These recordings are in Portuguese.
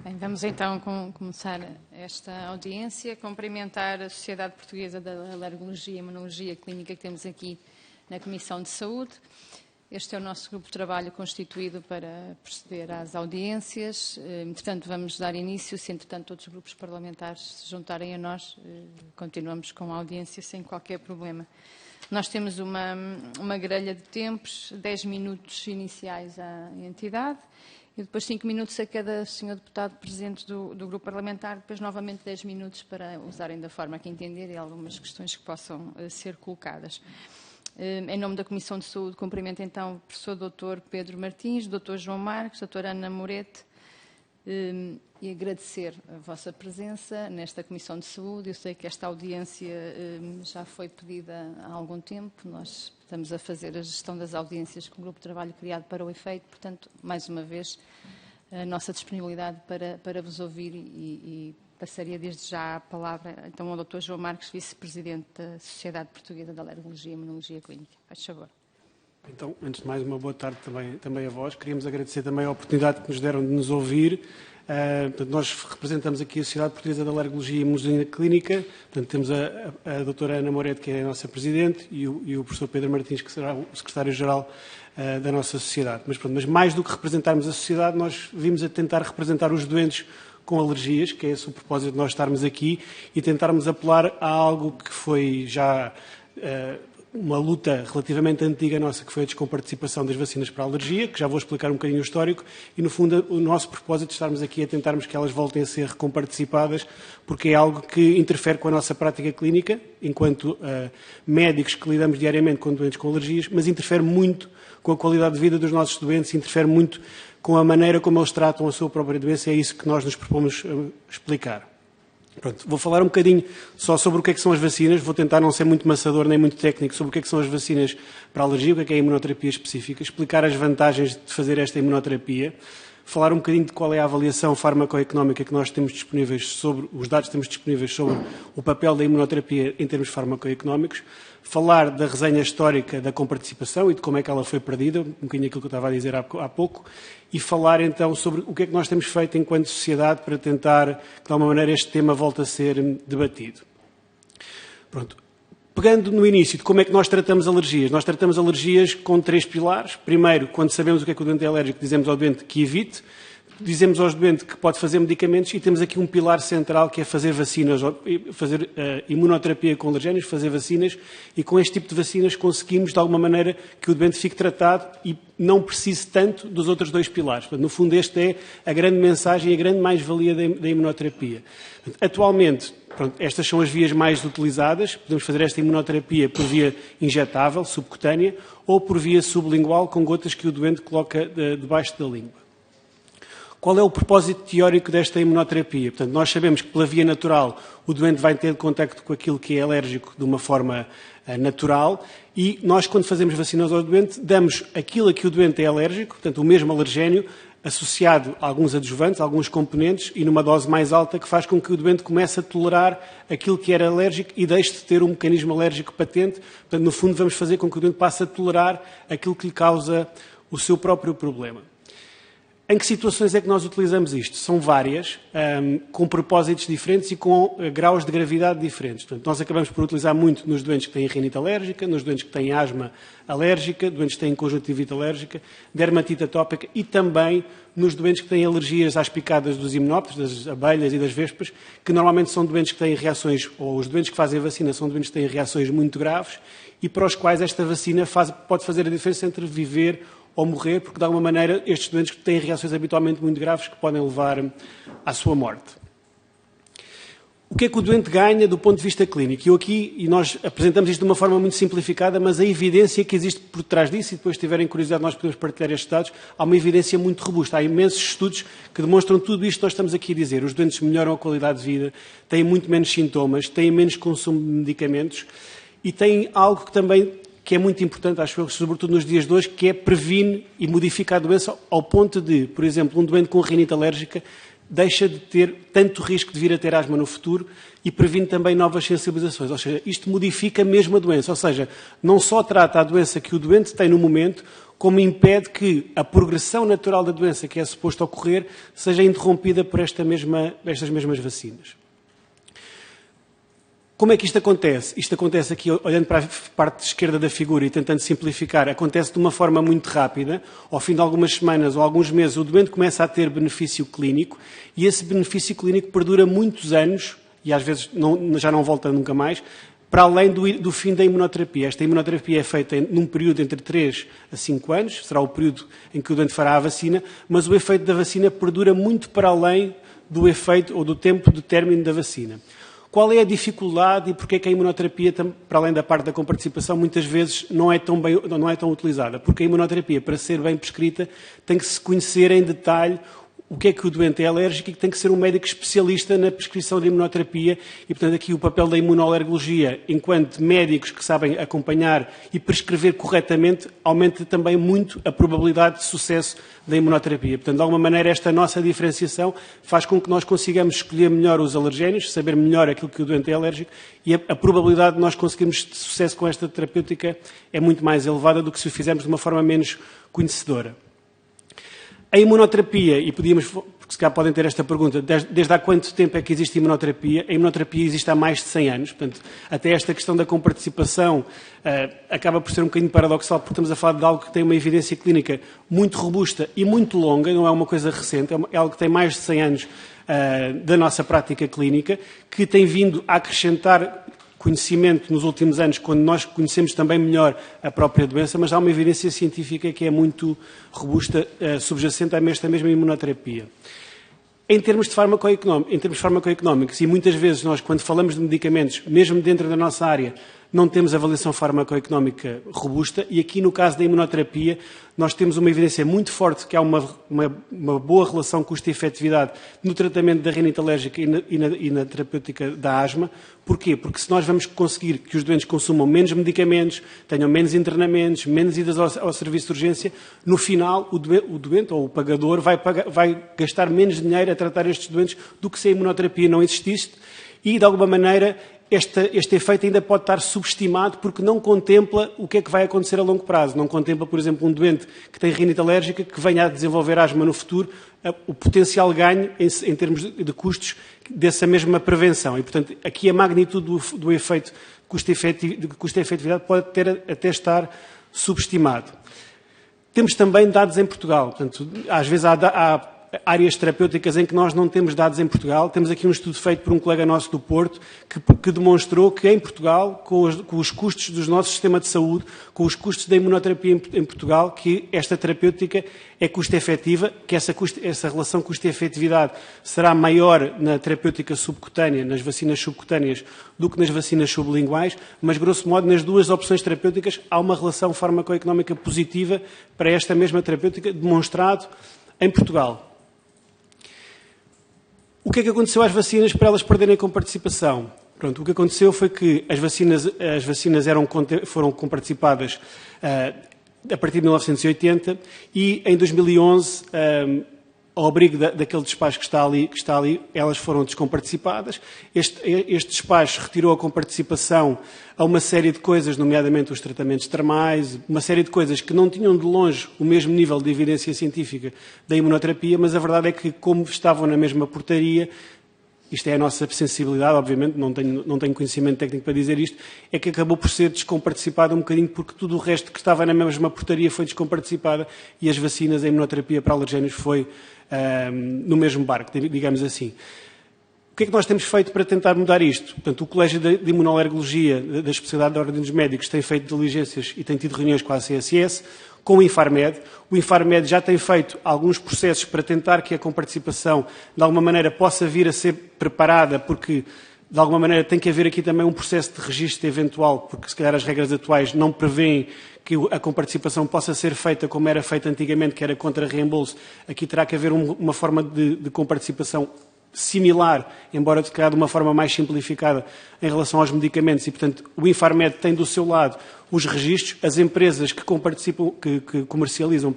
Bem, vamos então começar esta audiência, cumprimentar a Sociedade Portuguesa da Alergologia e Imunologia Clínica que temos aqui na Comissão de Saúde. Este é o nosso grupo de trabalho constituído para proceder às audiências. Entretanto, vamos dar início, se entretanto todos os grupos parlamentares se juntarem a nós, continuamos com a audiência sem qualquer problema. Nós temos uma grelha de tempos, 10 minutos iniciais à entidade, e depois 5 minutos a cada senhor deputado presente do grupo parlamentar, depois novamente 10 minutos para usarem da forma que entenderem algumas questões que possam ser colocadas. Em nome da Comissão de Saúde, cumprimento então o professor Dr. Pedro Martins, Dr. João Marques, Dr. Ana Morete, e agradecer a vossa presença nesta Comissão de Saúde. Eu sei que esta audiência já foi pedida há algum tempo, nós estamos a fazer a gestão das audiências com o grupo de trabalho criado para o efeito, portanto, mais uma vez, a nossa disponibilidade para vos ouvir e passaria desde já a palavra então ao Dr. João Marques, Vice-Presidente da Sociedade Portuguesa de Alergologia e Imunologia Clínica. Faz favor. Então, antes de mais, uma boa tarde também a vós. Queríamos agradecer também a oportunidade que nos deram de nos ouvir. Portanto, nós representamos aqui a Sociedade Portuguesa de Alergologia e Imunologia Clínica. Portanto, temos a doutora Ana Morete, que é a nossa Presidente, e o professor Pedro Martins, que será o Secretário-Geral da nossa Sociedade. Mas mais do que representarmos a Sociedade, nós vimos a tentar representar os doentes com alergias, que é esse o propósito de nós estarmos aqui, e tentarmos apelar a algo que foi já uma luta relativamente antiga nossa, que foi a descomparticipação das vacinas para a alergia, que já vou explicar um bocadinho o histórico, e no fundo o nosso propósito de estarmos aqui é tentarmos que elas voltem a ser recomparticipadas, porque é algo que interfere com a nossa prática clínica, enquanto médicos que lidamos diariamente com doentes com alergias, mas interfere muito com a qualidade de vida dos nossos doentes, interfere muito com a maneira como eles tratam a sua própria doença, e é isso que nós nos propomos explicar. Pronto, vou falar um bocadinho só sobre o que é que são as vacinas, vou tentar não ser muito maçador nem muito técnico sobre o que é que são as vacinas para a alergia, o que é a imunoterapia específica, explicar as vantagens de fazer esta imunoterapia, falar um bocadinho de qual é a avaliação farmacoeconómica que nós temos disponíveis sobre, os dados que temos disponíveis sobre o papel da imunoterapia em termos farmacoeconómicos, falar da resenha histórica da comparticipação e de como é que ela foi perdida, um bocadinho aquilo que eu estava a dizer há pouco, e falar então sobre o que é que nós temos feito enquanto sociedade para tentar que de alguma maneira este tema volte a ser debatido. Pronto. Pegando no início de como é que nós tratamos alergias. Nós tratamos alergias com 3 pilares. Primeiro, quando sabemos o que é que o doente é alérgico, dizemos ao doente que evite. Dizemos aos doentes que pode fazer medicamentos e temos aqui um pilar central que é fazer vacinas, fazer imunoterapia com alergénios, fazer vacinas, e com este tipo de vacinas conseguimos de alguma maneira que o doente fique tratado e não precise tanto dos outros 2 pilares. Portanto, no fundo, esta é a grande mensagem e a grande mais-valia da imunoterapia. Atualmente, pronto, estas são as vias mais utilizadas. Podemos fazer esta imunoterapia por via injetável, subcutânea, ou por via sublingual, com gotas que o doente coloca debaixo da língua. Qual é o propósito teórico desta imunoterapia? Portanto, nós sabemos que pela via natural o doente vai ter contacto com aquilo que é alérgico de uma forma natural, e nós, quando fazemos vacinas ao doente, damos aquilo a que o doente é alérgico, portanto o mesmo alergénio, associado a alguns adjuvantes, a alguns componentes, e numa dose mais alta, que faz com que o doente comece a tolerar aquilo que era alérgico e deixe de ter um mecanismo alérgico patente. Portanto, no fundo, vamos fazer com que o doente passe a tolerar aquilo que lhe causa o seu próprio problema. Em que situações é que nós utilizamos isto? São várias, com propósitos diferentes e com graus de gravidade diferentes. Portanto, nós acabamos por utilizar muito nos doentes que têm rinite alérgica, nos doentes que têm asma alérgica, doentes que têm conjuntivite alérgica, dermatite atópica, e também nos doentes que têm alergias às picadas dos himenópteros, das abelhas e das vespas, que normalmente são doentes que têm reações, ou os doentes que fazem a vacina são doentes que têm reações muito graves e para os quais esta vacina pode fazer a diferença entre viver ou morrer, porque de alguma maneira estes doentes têm reações habitualmente muito graves que podem levar à sua morte. O que é que o doente ganha do ponto de vista clínico? E nós apresentamos isto de uma forma muito simplificada, mas a evidência que existe por trás disso, e depois se tiverem curiosidade nós podemos partilhar estes dados, há uma evidência muito robusta. Há imensos estudos que demonstram tudo isto que nós estamos aqui a dizer. Os doentes melhoram a qualidade de vida, têm muito menos sintomas, têm menos consumo de medicamentos e têm algo que também que é muito importante, acho eu, sobretudo nos dias de hoje, que é previne e modifica a doença ao ponto de, por exemplo, um doente com rinite alérgica deixa de ter tanto risco de vir a ter asma no futuro e previne também novas sensibilizações. Ou seja, isto modifica mesmo a doença. Ou seja, não só trata a doença que o doente tem no momento, como impede que a progressão natural da doença que é suposto ocorrer seja interrompida por estas mesmas vacinas. Como é que isto acontece? Isto acontece aqui, olhando para a parte esquerda da figura e tentando simplificar, acontece de uma forma muito rápida. Ao fim de algumas semanas ou alguns meses, o doente começa a ter benefício clínico e esse benefício clínico perdura muitos anos e às vezes já não volta nunca mais, para além do fim da imunoterapia. Esta imunoterapia é feita num período entre 3 a 5 anos, será o período em que o doente fará a vacina, mas o efeito da vacina perdura muito para além do efeito ou do tempo de término da vacina. Qual é a dificuldade e porquê que a imunoterapia, para além da parte da comparticipação, muitas vezes não é tão utilizada? Porque a imunoterapia, para ser bem prescrita, tem que se conhecer em detalhe o que é que o doente é alérgico e que tem que ser um médico especialista na prescrição de imunoterapia e, portanto, aqui o papel da imunoalergologia, enquanto médicos que sabem acompanhar e prescrever corretamente, aumenta também muito a probabilidade de sucesso da imunoterapia. Portanto, de alguma maneira, esta nossa diferenciação faz com que nós consigamos escolher melhor os alergénios, saber melhor aquilo que o doente é alérgico e a probabilidade de nós conseguirmos sucesso com esta terapêutica é muito mais elevada do que se o fizermos de uma forma menos conhecedora. A imunoterapia, e podíamos, porque se calhar podem ter esta pergunta, desde há quanto tempo é que existe imunoterapia? A imunoterapia existe há mais de 100 anos, portanto, até esta questão da comparticipação acaba por ser um bocadinho paradoxal, porque estamos a falar de algo que tem uma evidência clínica muito robusta e muito longa, não é uma coisa recente, é algo que tem mais de 100 anos da nossa prática clínica, que tem vindo a acrescentar conhecimento nos últimos anos, quando nós conhecemos também melhor a própria doença, mas há uma evidência científica que é muito robusta, subjacente a esta mesma imunoterapia. Em termos farmacoeconómicos, e muitas vezes nós, quando falamos de medicamentos, mesmo dentro da nossa área, não temos avaliação farmacoeconómica robusta, e aqui no caso da imunoterapia, nós temos uma evidência muito forte que há uma boa relação custo-efetividade no tratamento da rinite alérgica e na terapêutica da asma. Porquê? Porque se nós vamos conseguir que os doentes consumam menos medicamentos, tenham menos internamentos, menos idas ao serviço de urgência, no final o doente ou o pagador vai gastar menos dinheiro a tratar estes doentes do que se a imunoterapia não existisse e, de alguma maneira, este efeito ainda pode estar subestimado porque não contempla o que é que vai acontecer a longo prazo. Não contempla, por exemplo, um doente que tem rinite alérgica que venha a desenvolver asma no futuro, o potencial ganho em termos de custos dessa mesma prevenção. E, portanto, aqui a magnitude do efeito de custo-efetividade pode até estar subestimado. Temos também dados em Portugal. Portanto, às vezes há áreas terapêuticas em que nós não temos dados em Portugal. Temos aqui um estudo feito por um colega nosso do Porto que demonstrou que em Portugal, com os custos do nosso sistema de saúde, com os custos da imunoterapia em Portugal, que esta terapêutica é custo-efetiva, que essa relação custo-efetividade será maior na terapêutica subcutânea, nas vacinas subcutâneas, do que nas vacinas sublinguais, mas, grosso modo, nas duas opções terapêuticas há uma relação farmacoeconómica positiva para esta mesma terapêutica, demonstrado em Portugal. O que é que aconteceu às vacinas para elas perderem comparticipação? Pronto, o que aconteceu foi que as vacinas foram comparticipadas a partir de 1980 e em 2011, ao abrigo daquele despacho que está ali, elas foram descomparticipadas. Este despacho retirou a comparticipação a uma série de coisas, nomeadamente os tratamentos termais, uma série de coisas que não tinham de longe o mesmo nível de evidência científica da imunoterapia, mas a verdade é que, como estavam na mesma portaria, isto é a nossa sensibilidade, obviamente, não tenho conhecimento técnico para dizer isto, é que acabou por ser descomparticipada um bocadinho porque tudo o resto que estava na mesma portaria foi descomparticipada e as vacinas, a imunoterapia para alergénios foi no mesmo barco, digamos assim. O que é que nós temos feito para tentar mudar isto? Portanto, o Colégio de Imunoalergologia da Especialidade da Ordem dos Médicos tem feito diligências e tem tido reuniões com a ACSS, com o Infarmed. O Infarmed já tem feito alguns processos para tentar que a comparticipação, de alguma maneira, possa vir a ser preparada, porque, de alguma maneira, tem que haver aqui também um processo de registro eventual, porque, se calhar, as regras atuais não prevêem que a comparticipação possa ser feita como era feita antigamente, que era contra reembolso. Aqui terá que haver uma forma de comparticipação similar, embora de uma forma mais simplificada em relação aos medicamentos e, portanto, o Infarmed tem do seu lado os registros. As empresas que comercializam,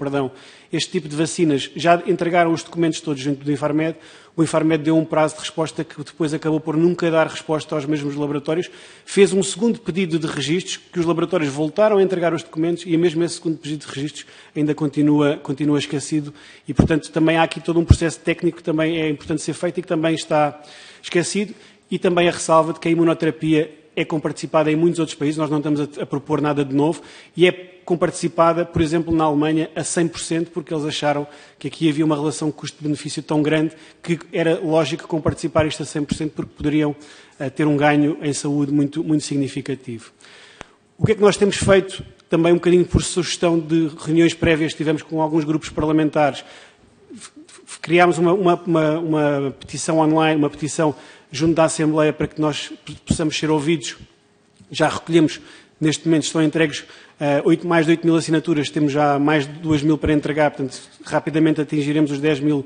este tipo de vacinas já entregaram os documentos todos junto do Infarmed. O Infarmed deu um prazo de resposta que depois acabou por nunca dar resposta aos mesmos laboratórios. Fez um segundo pedido de registros, que os laboratórios voltaram a entregar os documentos e mesmo esse segundo pedido de registros ainda continua esquecido. E, portanto, também há aqui todo um processo técnico que também é importante ser feito e que também está esquecido. E também a ressalva de que a imunoterapia é comparticipada em muitos outros países, nós não estamos a propor nada de novo, e é comparticipada, por exemplo, na Alemanha, a 100%, porque eles acharam que aqui havia uma relação custo-benefício tão grande que era lógico comparticipar isto a 100%, porque poderiam ter um ganho em saúde muito, muito significativo. O que é que nós temos feito, também um bocadinho por sugestão de reuniões prévias que tivemos com alguns grupos parlamentares? Criámos uma petição online, uma petição junto da Assembleia para que nós possamos ser ouvidos. Já recolhemos, neste momento estão entregues mais de 8 mil assinaturas, temos já mais de 2 mil para entregar, portanto, rapidamente atingiremos os 10 mil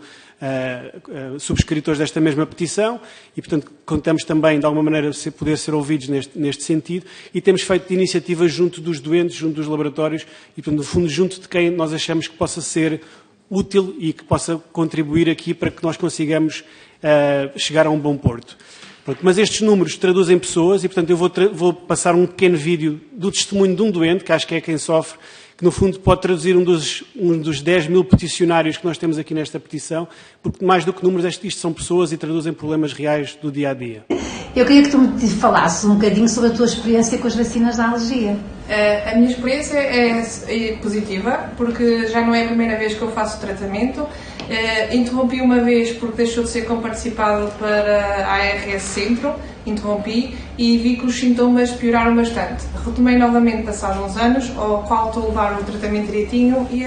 subscritores desta mesma petição e, portanto, contamos também, de alguma maneira, poder ser ouvidos neste sentido e temos feito iniciativas junto dos doentes, junto dos laboratórios e, portanto, no fundo, junto de quem nós achamos que possa ser útil e que possa contribuir aqui para que nós consigamos chegar a um bom porto. Pronto, mas estes números traduzem pessoas e, portanto, eu vou passar um pequeno vídeo do testemunho de um doente, que acho que é quem sofre, que no fundo pode traduzir um dos 10 mil peticionários que nós temos aqui nesta petição, porque mais do que números, isto são pessoas e traduzem problemas reais do dia-a-dia. Eu queria que tu me falasses um bocadinho sobre a tua experiência com as vacinas da alergia. A minha experiência é positiva, porque já não é a primeira vez que eu faço o tratamento. Interrompi uma vez porque deixou de ser comparticipado para a ARS Centro, interrompi e vi que os sintomas pioraram bastante. Retomei novamente passados uns anos, ao qual estou a levar o tratamento direitinho e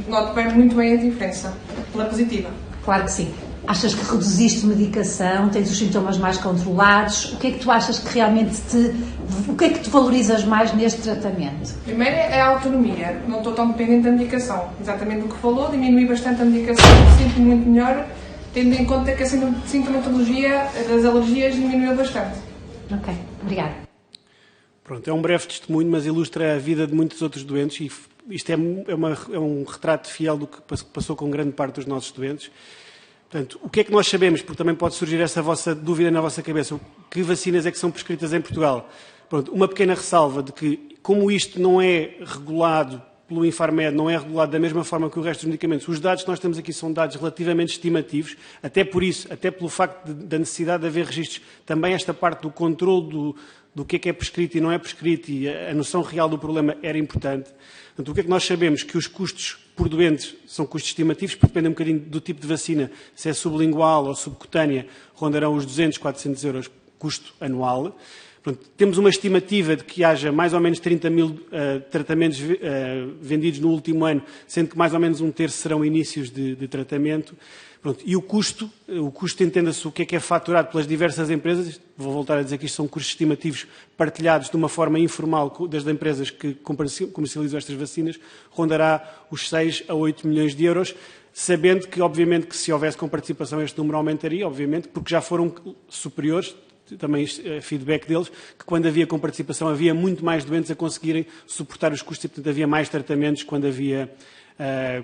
noto bem, muito bem a diferença, pela positiva. Claro que sim. Achas que reduziste medicação, tens os sintomas mais controlados? O que é que tu achas que realmente o que é que tu valorizas mais neste tratamento? Primeiro é a autonomia, não estou tão dependente da medicação. Exatamente o que falou, diminui bastante a medicação, sinto-me muito melhor, tendo em conta que a sintomatologia das alergias diminuiu bastante. Ok, obrigada. Pronto, é um breve testemunho, mas ilustra a vida de muitos outros doentes e isto é um retrato fiel do que passou com grande parte dos nossos doentes. Portanto, o que é que nós sabemos? Porque também pode surgir essa vossa dúvida na vossa cabeça. Que vacinas é que são prescritas em Portugal? Pronto, uma pequena ressalva de que, como isto não é regulado pelo Infarmed, não é regulado da mesma forma que o resto dos medicamentos, os dados que nós temos aqui são dados relativamente estimativos, até por isso, até pelo facto da necessidade de haver registros, também esta parte do controle do que é prescrito e não é prescrito e a noção real do problema era importante. Portanto, o que é que nós sabemos? Que os custos por doentes são custos estimativos, porque depende um bocadinho do tipo de vacina, se é sublingual ou subcutânea, rondarão os 200, 400 euros custo anual. Portanto, temos uma estimativa de que haja mais ou menos 30 mil tratamentos vendidos no último ano, sendo que mais ou menos um terço serão inícios de tratamento. Pronto, e o custo entenda-se o que é faturado pelas diversas empresas, vou voltar a dizer que isto são custos estimativos partilhados de uma forma informal das empresas que comercializam estas vacinas, rondará os 6 a 8 milhões de euros, sabendo que, obviamente, que se houvesse comparticipação este número aumentaria, obviamente, porque já foram superiores, também feedback deles, que quando havia comparticipação havia muito mais doentes a conseguirem suportar os custos e, portanto, havia mais tratamentos quando havia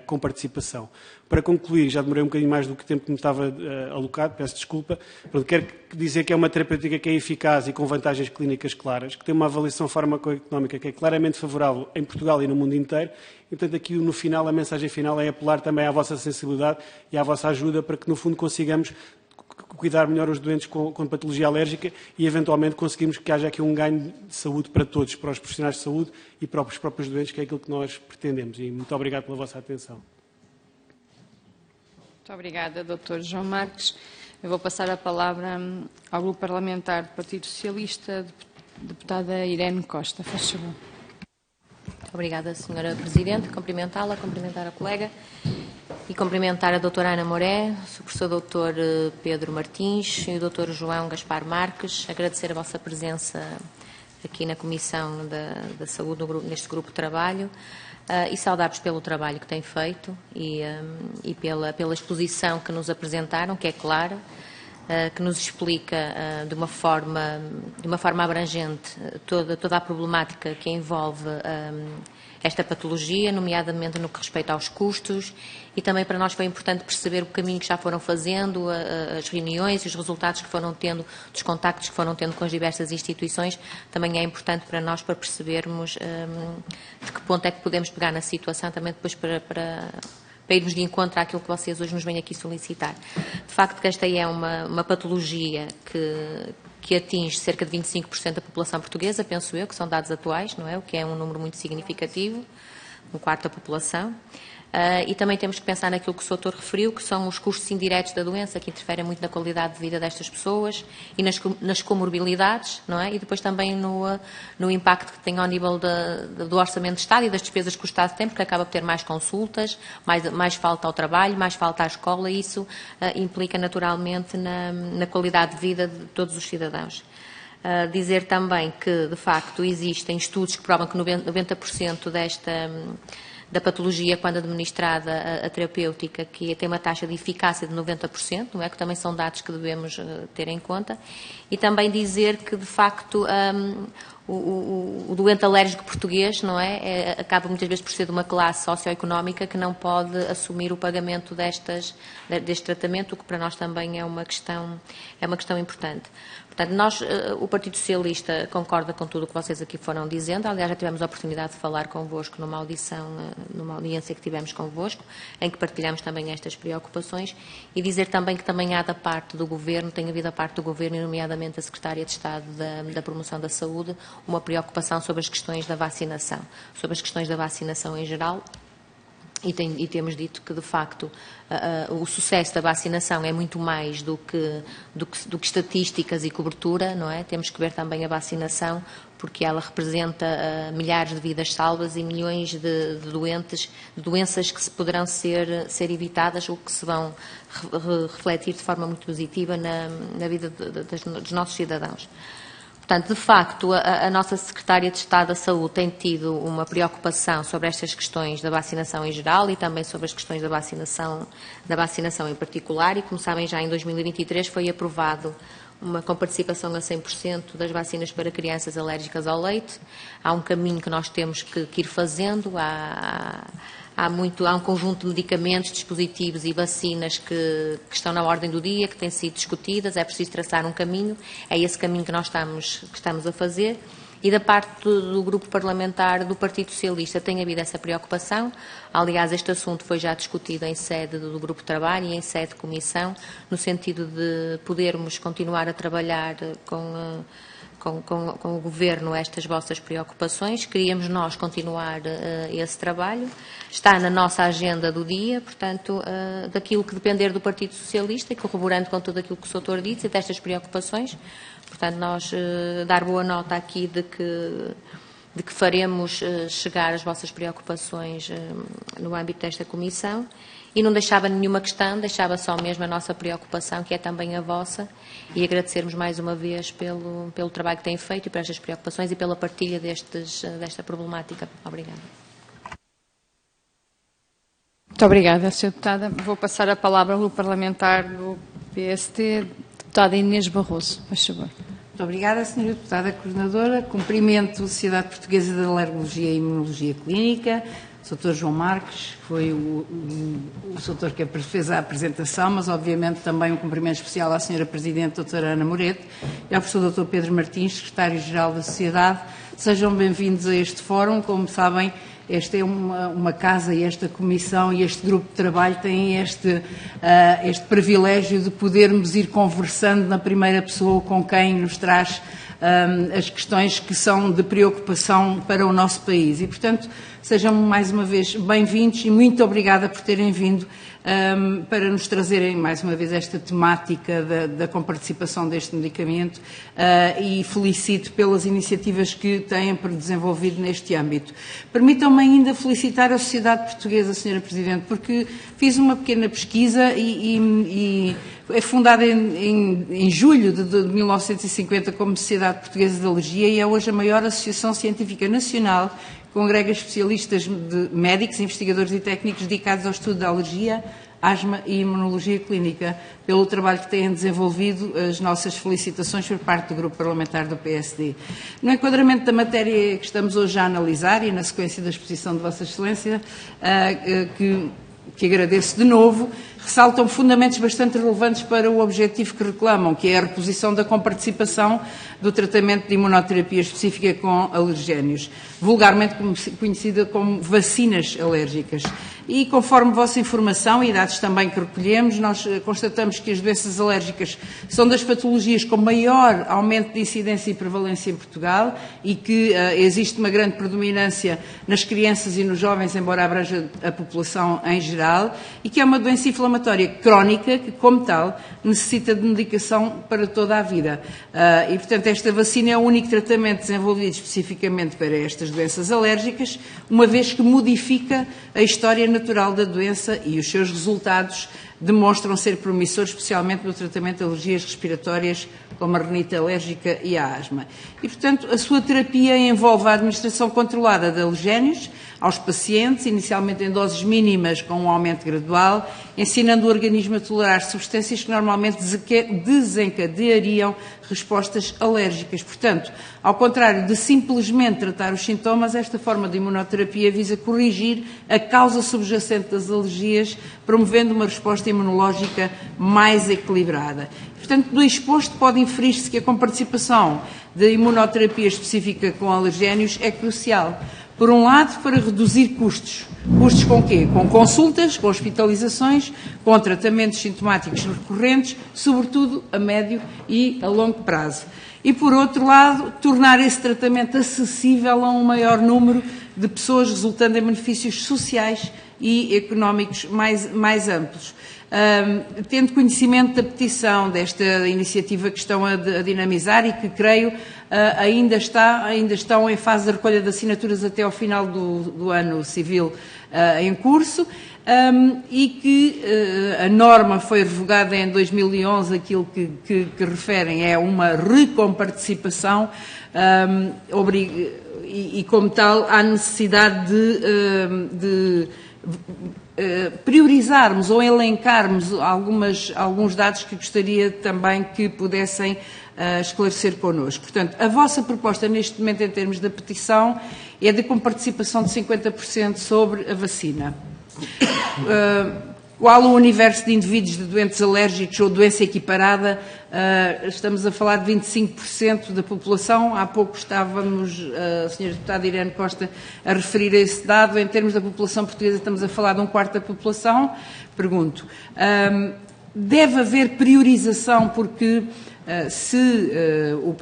comparticipação. Para concluir, já demorei um bocadinho mais do que o tempo que me estava alocado, peço desculpa, quero dizer que é uma terapêutica que é eficaz e com vantagens clínicas claras, que tem uma avaliação farmacoeconómica que é claramente favorável em Portugal e no mundo inteiro, e, portanto, aqui no final, a mensagem final é apelar também à vossa sensibilidade e à vossa ajuda para que, no fundo, consigamos cuidar melhor os doentes com patologia alérgica e, eventualmente, conseguirmos que haja aqui um ganho de saúde para todos, para os profissionais de saúde e para os próprios doentes, que é aquilo que nós pretendemos. E muito obrigado pela vossa atenção. Muito obrigada, Dr. João Marques. Eu vou passar a palavra ao Grupo Parlamentar do Partido Socialista, deputada Irene Costa. Faz favor. Muito obrigada, Sra. Presidente. Cumprimentá-la, cumprimentar a colega e cumprimentar a doutora Ana Moré, o professor doutor Pedro Martins e o doutor João Gaspar Marques. Agradecer a vossa presença aqui na Comissão da Saúde, neste grupo de trabalho, e saudar-vos pelo trabalho que têm feito e pela exposição que nos apresentaram, que é clara, que nos explica de uma forma abrangente toda a problemática que envolve esta patologia, nomeadamente no que respeita aos custos, e também para nós foi importante perceber o caminho que já foram fazendo, as reuniões e os resultados que foram tendo, dos contactos que foram tendo com as diversas instituições. Também é importante para nós para percebermos de que ponto é que podemos pegar na situação, também depois para irmos de encontro àquilo que vocês hoje nos vêm aqui solicitar. De facto que esta é uma patologia que atinge cerca de 25% da população portuguesa, penso eu, que são dados atuais, não é? O que é um número muito significativo, um quarto da população. E também temos que pensar naquilo que o Sr. referiu, que são os custos indiretos da doença, que interferem muito na qualidade de vida destas pessoas e nas comorbilidades, não é? E depois também no impacto que tem ao nível do orçamento de Estado e das despesas que o Estado tem, porque acaba por ter mais consultas, mais falta ao trabalho, mais falta à escola, e isso implica naturalmente na qualidade de vida de todos os cidadãos. Dizer também que, de facto, existem estudos que provam que 90% da patologia, quando administrada a terapêutica, que tem uma taxa de eficácia de 90%, não é? Que também são dados que devemos ter em conta. E também dizer que, de facto, o doente alérgico português, não é? Acaba muitas vezes por ser de uma classe socioeconómica que não pode assumir o pagamento deste tratamento, o que para nós também é uma questão importante. Portanto, o Partido Socialista concorda com tudo o que vocês aqui foram dizendo. Aliás, já tivemos a oportunidade de falar convosco numa audiência que tivemos convosco, em que partilhamos também estas preocupações, e dizer também que também há da parte do Governo, tem havido da parte do Governo, e nomeadamente a Secretária de Estado da Promoção da Saúde, uma preocupação sobre as questões da vacinação, em geral. E temos dito que, de facto, o sucesso da vacinação é muito mais do que estatísticas e cobertura, não é? Temos que ver também a vacinação, porque ela representa milhares de vidas salvas e milhões de doenças que poderão ser evitadas ou que se vão refletir de forma muito positiva na vida dos nossos cidadãos. Portanto, de facto, a nossa Secretária de Estado da Saúde tem tido uma preocupação sobre estas questões da vacinação em geral e também sobre as questões da vacinação em particular, e, como sabem, já em 2023 foi aprovado com participação a 100% das vacinas para crianças alérgicas ao leite. Há um caminho que nós temos que ir fazendo, há um conjunto de medicamentos, dispositivos e vacinas que estão na ordem do dia, que têm sido discutidas. É preciso traçar um caminho, é esse caminho que nós estamos a fazer. E da parte do grupo parlamentar do Partido Socialista tem havido essa preocupação. Aliás, este assunto foi já discutido em sede do grupo de trabalho e em sede de comissão, no sentido de podermos continuar a trabalhar com o Governo estas vossas preocupações. Queríamos nós continuar esse trabalho. Está na nossa agenda do dia, portanto, daquilo que depender do Partido Socialista, e corroborando com tudo aquilo que o Sr. disse e destas preocupações. Portanto, nós dar boa nota aqui de que faremos chegar as vossas preocupações no âmbito desta comissão, e não deixava nenhuma questão, deixava só mesmo a nossa preocupação, que é também a vossa, e agradecermos mais uma vez pelo trabalho que têm feito e por estas preocupações e pela partilha desta problemática. Obrigada. Muito obrigada, Sra. Deputada. Vou passar a palavra ao grupo parlamentar do PST, deputada Inês Barroso. Faz favor. Muito obrigada, Sra. Deputada Coordenadora. Cumprimento a Sociedade Portuguesa de Alergologia e Imunologia Clínica, o Dr. João Marques, que foi o doutor que fez a apresentação, mas obviamente também um cumprimento especial à Sra. Presidente, doutora Ana Moreto, e ao professor Dr. Pedro Martins, Secretário-Geral da Sociedade. Sejam bem-vindos a este fórum. Como sabem, esta é uma casa, e esta comissão e este grupo de trabalho têm este privilégio de podermos ir conversando na primeira pessoa com quem nos traz as questões que são de preocupação para o nosso país. E, portanto, sejam mais uma vez bem-vindos e muito obrigada por terem vindo para nos trazerem mais uma vez esta temática da comparticipação deste medicamento, e felicito pelas iniciativas que têm desenvolvido neste âmbito. Permitam-me ainda felicitar a Sociedade Portuguesa, Sra. Presidente, porque fiz uma pequena pesquisa e é fundada em julho de 1950 como Sociedade Portuguesa de Alergia, e é hoje a maior associação científica nacional que congrega especialistas médicos, investigadores e técnicos dedicados ao estudo da alergia, Asma e Imunologia Clínica. Pelo trabalho que têm desenvolvido, as nossas felicitações por parte do Grupo Parlamentar do PSD. No enquadramento da matéria que estamos hoje a analisar e na sequência da exposição de Vossa Excelência, que agradeço de novo, ressaltam fundamentos bastante relevantes para o objetivo que reclamam, que é a reposição da comparticipação do tratamento de imunoterapia específica com alergénios, vulgarmente conhecida como vacinas alérgicas. E, conforme vossa informação e dados também que recolhemos, nós constatamos que as doenças alérgicas são das patologias com maior aumento de incidência e prevalência em Portugal e que existe uma grande predominância nas crianças e nos jovens, embora abranja a população em geral, e que é uma doença inflamatória crónica que, como tal, necessita de medicação para toda a vida. E, portanto, esta vacina é o único tratamento desenvolvido especificamente para estas doenças alérgicas, uma vez que modifica a história natural da doença e os seus resultados demonstram ser promissores, especialmente no tratamento de alergias respiratórias, como a rinite alérgica e a asma. E, portanto, a sua terapia envolve a administração controlada de alergénios aos pacientes, inicialmente em doses mínimas com um aumento gradual, ensinando o organismo a tolerar substâncias que normalmente desencadeariam respostas alérgicas. Portanto, ao contrário de simplesmente tratar os sintomas, esta forma de imunoterapia visa corrigir a causa subjacente das alergias, promovendo uma resposta imunológica mais equilibrada. Portanto, do exposto pode inferir-se que a comparticipação da imunoterapia específica com alergénios é crucial. Por um lado, para reduzir custos. Custos com quê? Com consultas, com hospitalizações, com tratamentos sintomáticos recorrentes, sobretudo a médio e a longo prazo. E, por outro lado, tornar esse tratamento acessível a um maior número de pessoas, resultando em benefícios sociais e económicos mais amplos. Tendo conhecimento da petição desta iniciativa que estão a dinamizar e que, creio, ainda estão em fase de recolha de assinaturas até ao final do ano civil em curso, e que a norma foi revogada em 2011, aquilo que referem é uma recomparticipação, e como tal há necessidade de priorizarmos ou elencarmos alguns dados que gostaria também que pudessem esclarecer connosco. Portanto, a vossa proposta neste momento em termos da petição é de comparticipação de 50% sobre a vacina. Qual o universo de indivíduos de doentes alérgicos ou doença equiparada? Estamos a falar de 25% da população. Há pouco estávamos, a Sra. Deputada Irene Costa, a referir a esse dado. Em termos da população portuguesa, estamos a falar de 1/4 da população. Pergunto, deve haver priorização porque se o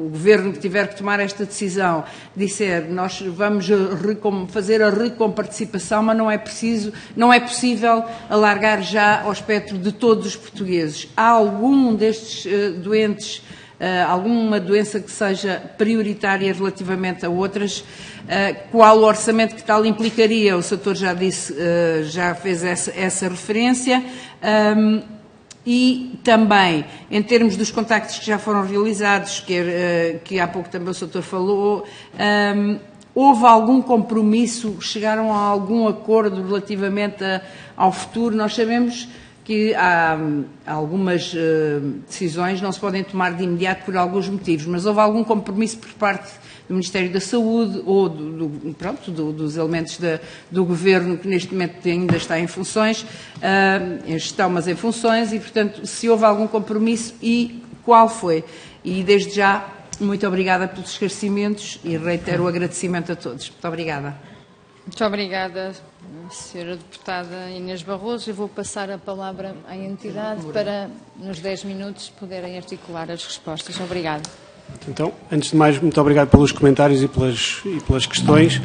Governo que tiver que tomar esta decisão disser nós vamos fazer a recomparticipação, mas não é possível alargar já ao espectro de todos os portugueses. Há algum destes doentes, alguma doença que seja prioritária relativamente a outras? Qual o orçamento que tal implicaria? O Sr. já disse, já fez essa referência. E também, em termos dos contactos que já foram realizados, que há pouco também o Sr. falou, houve algum compromisso, chegaram a algum acordo relativamente ao futuro? Nós sabemos que há algumas decisões não se podem tomar de imediato por alguns motivos, mas houve algum compromisso por parte do Ministério da Saúde ou dos elementos do Governo que neste momento ainda está em funções, em gestão, mas em funções, e, portanto, se houve algum compromisso e qual foi. E, desde já, muito obrigada pelos esclarecimentos e reitero o agradecimento a todos. Muito obrigada. Muito obrigada, Sra. Deputada Inês Barroso. Eu vou passar a palavra à entidade para, nos 10 minutos, poderem articular as respostas. Obrigada. Então, antes de mais, muito obrigado pelos comentários e pelas questões.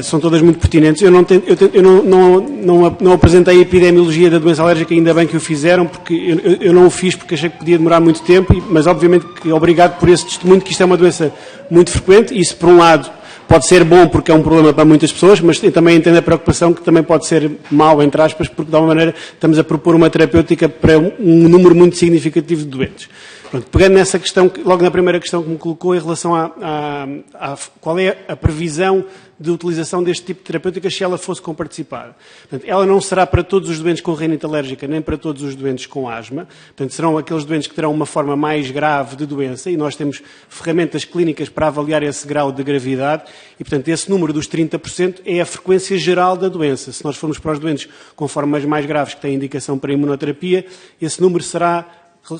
São todas muito pertinentes. Eu não apresentei a epidemiologia da doença alérgica, ainda bem que o fizeram, porque eu não o fiz porque achei que podia demorar muito tempo, mas obviamente que obrigado por esse testemunho, que isto é uma doença muito frequente. Isso, por um lado, pode ser bom porque é um problema para muitas pessoas, mas eu também entendo a preocupação que também pode ser mau, entre aspas, porque de alguma maneira estamos a propor uma terapêutica para um número muito significativo de doentes. Pronto, pegando nessa questão, logo na primeira questão que me colocou em relação a qual é a previsão de utilização deste tipo de terapêuticas se ela fosse comparticipada. Portanto, ela não será para todos os doentes com rinite alérgica, nem para todos os doentes com asma. Portanto, serão aqueles doentes que terão uma forma mais grave de doença e nós temos ferramentas clínicas para avaliar esse grau de gravidade e, portanto, esse número dos 30% é a frequência geral da doença. Se nós formos para os doentes com formas mais graves que têm indicação para imunoterapia, esse número será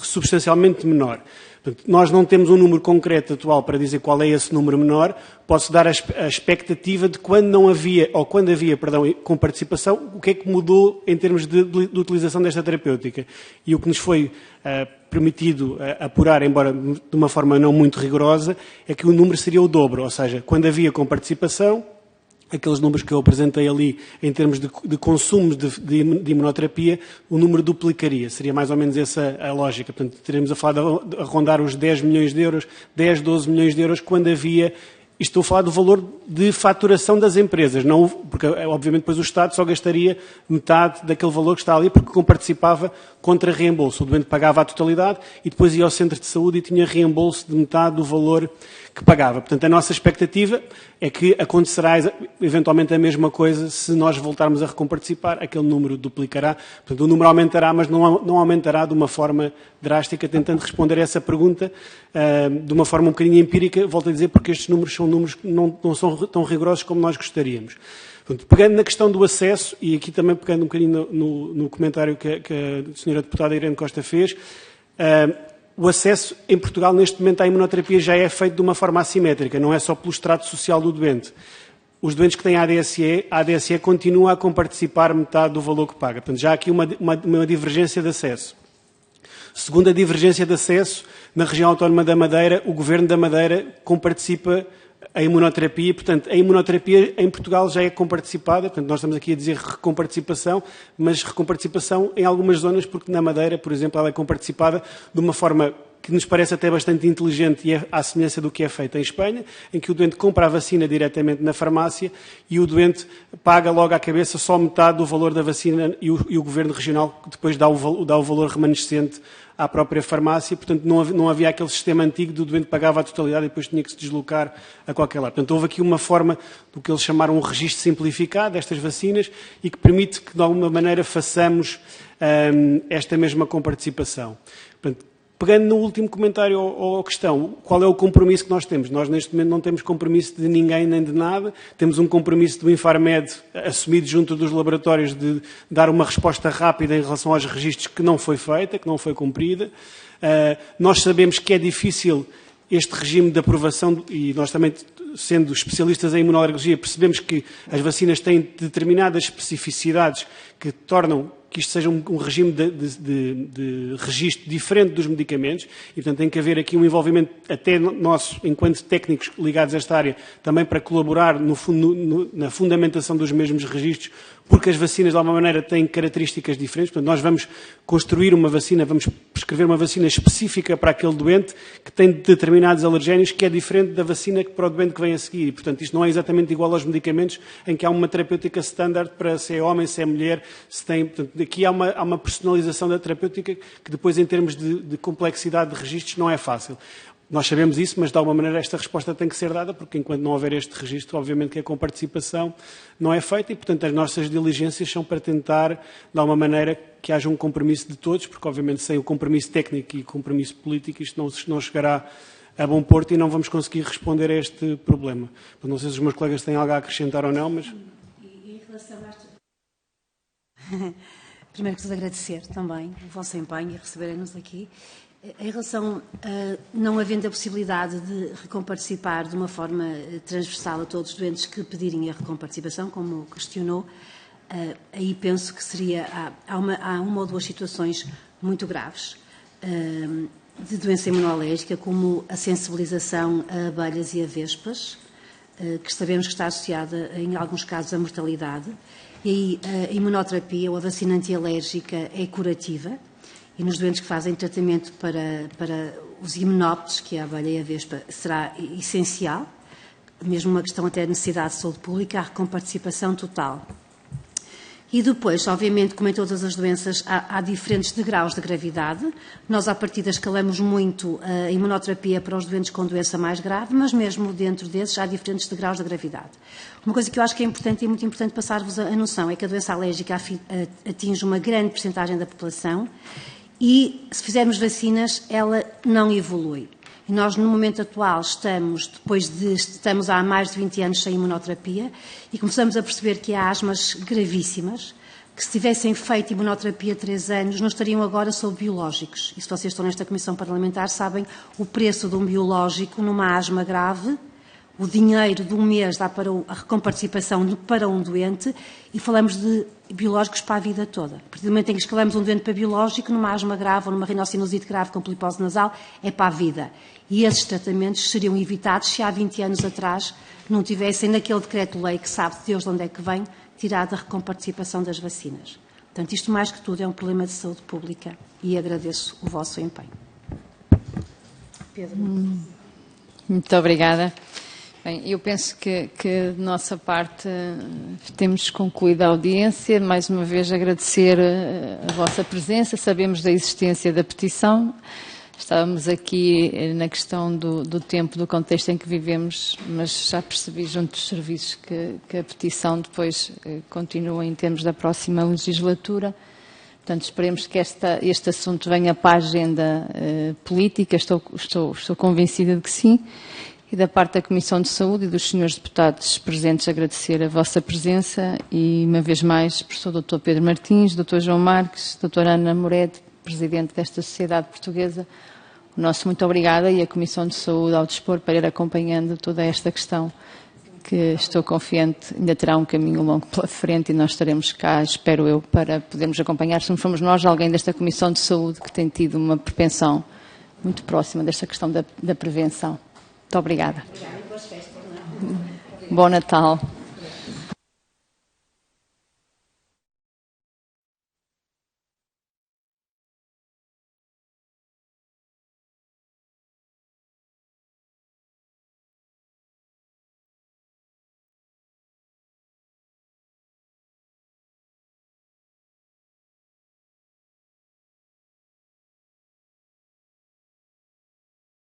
substancialmente menor. Portanto, nós não temos um número concreto atual para dizer qual é esse número menor. Posso dar a expectativa de quando não havia, ou quando havia, perdão, com participação, o que é que mudou em termos de utilização desta terapêutica. E o que nos foi permitido apurar, embora de uma forma não muito rigorosa, é que o número seria o dobro. Ou seja, quando havia com participação, aqueles números que eu apresentei ali, em termos de consumo de imunoterapia, o número duplicaria. Seria mais ou menos essa a lógica. Portanto, teremos a rondar os 10 milhões de euros, 10, 12 milhões de euros, quando havia... Estou a falar do valor de faturação das empresas, não, porque obviamente depois o Estado só gastaria metade daquele valor que está ali, porque comparticipava contra reembolso. O doente pagava a totalidade e depois ia ao centro de saúde e tinha reembolso de metade do valor que pagava. Portanto, a nossa expectativa é que acontecerá eventualmente a mesma coisa se nós voltarmos a recomparticipar, aquele número duplicará. Portanto, o número aumentará, mas não aumentará de uma forma drástica, tentando responder a essa pergunta de uma forma um bocadinho empírica, volto a dizer, porque estes números são números que não são tão rigorosos como nós gostaríamos. Portanto, pegando na questão do acesso, e aqui também pegando um bocadinho no comentário que a senhora deputada Irene Costa fez, o acesso em Portugal neste momento à imunoterapia já é feito de uma forma assimétrica, não é só pelo extrato social do doente. Os doentes que têm a ADSE continua a comparticipar metade do valor que paga. Portanto, já há aqui uma divergência de acesso. Segundo a divergência de acesso, na região autónoma da Madeira, o Governo da Madeira comparticipa a imunoterapia. Portanto, a imunoterapia em Portugal já é comparticipada. Portanto, nós estamos aqui a dizer recomparticipação, mas recomparticipação em algumas zonas, porque na Madeira, por exemplo, ela é comparticipada de uma forma que nos parece até bastante inteligente e é à semelhança do que é feito em Espanha, em que o doente compra a vacina diretamente na farmácia e o doente paga logo à cabeça só metade do valor da vacina e o Governo Regional depois dá o valor remanescente à própria farmácia. Portanto, não havia aquele sistema antigo do doente pagava a totalidade e depois tinha que se deslocar a qualquer lado. Portanto, houve aqui uma forma do que eles chamaram um registro simplificado destas vacinas e que permite que, de alguma maneira, façamos esta mesma comparticipação. Portanto, pegando no último comentário ou questão, qual é o compromisso que nós temos? Nós, neste momento, não temos compromisso de ninguém nem de nada. Temos um compromisso do Infarmed assumido junto dos laboratórios de dar uma resposta rápida em relação aos registros que não foi feita, que não foi cumprida. Nós sabemos que é difícil este regime de aprovação e nós também, sendo especialistas em imunoalergia, percebemos que as vacinas têm determinadas especificidades que tornam que isto seja um regime de registro diferente dos medicamentos e, portanto, tem que haver aqui um envolvimento até nosso, enquanto técnicos ligados a esta área, também para colaborar na fundamentação dos mesmos registros, porque as vacinas, de alguma maneira, têm características diferentes. Portanto, nós vamos construir uma vacina, vamos prescrever uma vacina específica para aquele doente que tem determinados alergénios que é diferente da vacina para o doente que vem a seguir. E, portanto, isto não é exatamente igual aos medicamentos em que há uma terapêutica standard para se é homem, se é mulher, se tem... Portanto, aqui há uma personalização da terapêutica que depois, em termos de complexidade de registros, não é fácil. Nós sabemos isso, mas de alguma maneira esta resposta tem que ser dada, porque enquanto não houver este registro, obviamente que a comparticipação não é feita e, portanto, as nossas diligências são para tentar, de alguma maneira, que haja um compromisso de todos, porque, obviamente, sem o compromisso técnico e o compromisso político, isto não chegará a bom porto e não vamos conseguir responder a este problema. Não sei se os meus colegas têm algo a acrescentar ou não, mas... E em relação a esta... Primeiro que tudo agradecer também o vosso empenho e receberem-nos aqui. Em relação a não havendo a possibilidade de recomparticipar de uma forma transversal a todos os doentes que pedirem a recomparticipação, como questionou, aí penso que seria, há uma ou duas situações muito graves de doença imunológica, como a sensibilização a abelhas e a vespas, que sabemos que está associada, em alguns casos, à mortalidade. E aí a imunoterapia ou a vacina antialérgica é curativa e nos doentes que fazem tratamento para os imunóptes, que é a abelha e a vespa, será essencial, mesmo uma questão até de necessidade de saúde pública, a recomparticipação total. E depois, obviamente, como em todas as doenças, há diferentes degraus de gravidade. Nós, à partida, escalamos muito a imunoterapia para os doentes com doença mais grave, mas mesmo dentro desses há diferentes degraus de gravidade. Uma coisa que eu acho que é importante e muito importante passar-vos a noção é que a doença alérgica atinge uma grande percentagem da população e, se fizermos vacinas, ela não evolui. E nós, no momento atual, estamos há mais de 20 anos sem imunoterapia e começamos a perceber que há asmas gravíssimas, que se tivessem feito imunoterapia 3 anos, não estariam agora sob biológicos. E se vocês estão nesta comissão parlamentar, sabem o preço de um biológico numa asma grave, o dinheiro de um mês dá para a recomparticipação para um doente e falamos de biológicos para a vida toda. A partir do momento em que escalamos um doente para biológico, numa asma grave ou numa rinocinusite grave com polipose nasal, é para a vida. E esses tratamentos seriam evitados se há 20 anos atrás não tivessem naquele decreto-lei que sabe Deus de onde é que vem, tirado a recomparticipação das vacinas. Portanto, isto mais que tudo é um problema de saúde pública e agradeço o vosso empenho. Pedro. Muito obrigada. Bem, eu penso que de nossa parte temos concluído a audiência. Mais uma vez agradecer a vossa presença. Sabemos da existência da petição. Estávamos aqui na questão do tempo, do contexto em que vivemos, mas já percebi junto dos serviços que a petição depois continua em termos da próxima legislatura. Portanto, esperemos que este assunto venha para a agenda política. Estou convencida de que sim. E da parte da Comissão de Saúde e dos senhores deputados presentes, agradecer a vossa presença e, uma vez mais, professor Dr. Pedro Martins, Dr. João Marques, Dra. Ana Moretti, presidente desta Sociedade Portuguesa, o nosso muito obrigada e a Comissão de Saúde ao dispor para ir acompanhando toda esta questão, que estou confiante ainda terá um caminho longo pela frente e nós estaremos cá, espero eu, para podermos acompanhar. Somos nós, alguém desta Comissão de Saúde, que tem tido uma propensão muito próxima desta questão da prevenção. Muito obrigada. Obrigada e boas festas. Bom Natal.